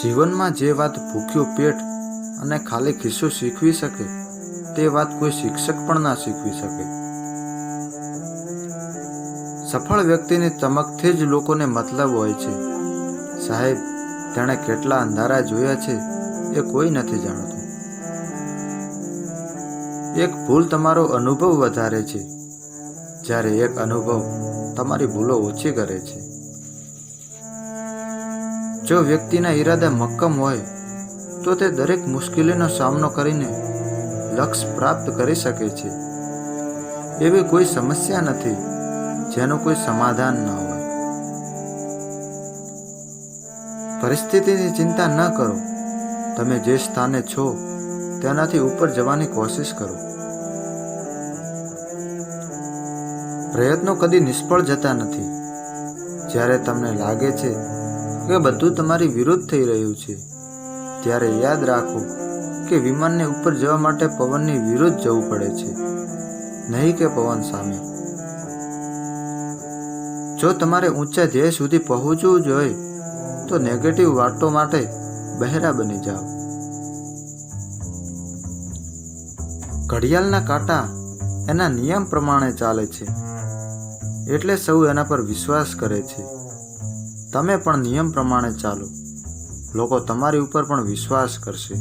જીવનમાં જે વાત ભૂખ્યું પેટ અને ખાલી ખિસ્સો શીખવી શકે તે વાત કોઈ શિક્ષક પણ ના શીખવી શકે. સફળ વ્યક્તિની ચમકથી જ લોકોને મતલબ હોય છે. સાહેબ, તેણે કેટલા અંધારા જોયા છે એ કોઈ નથી જાણતું. એક ભૂલ તમારો અનુભવ વધારે છે, જ્યારે એક અનુભવ તમારી ભૂલો ઓછી કરે છે. જો વ્યક્તિના ઈરાદા મક્કમ હોય તો તે દરેક મુશ્કેલીનો સામનો કરીને લક્ષ્ય પ્રાપ્ત કરી શકે છે. એવી કોઈ સમસ્યા નથી જેનું કોઈ સમાધાન ન હોય. પરિસ્થિતિની ચિંતા ન કરો. તમે જે સ્થાને છો તેનાથી ઉપર જવાની કોશિશ કરો. પ્રયત્નો કદી નિષ્ફળ જતા નથી. જ્યારે તમને લાગે છે કે બધું તમારી વિરુદ્ધ થઈ રહ્યું છે, ત્યારે યાદ રાખો કે વિમાનને ઉપર જવા માટે પવનની વિરુદ્ધ જવું પડે છે, નહીં કે પવન સામે. જો તમારે ઊંચા ધ્યેય સુધી પહોંચવું જ હોય તો નેગેટિવ વાતો માટે બહેરા બની જાઓ. ઘડિયાળના કાંટા એના નિયમ પ્રમાણે ચાલે છે, એટલે સૌ એના પર વિશ્વાસ કરે છે. તમે પણ નિયમ પ્રમાણે ચાલો, લોકો તમારી ઉપર પણ વિશ્વાસ કરશે.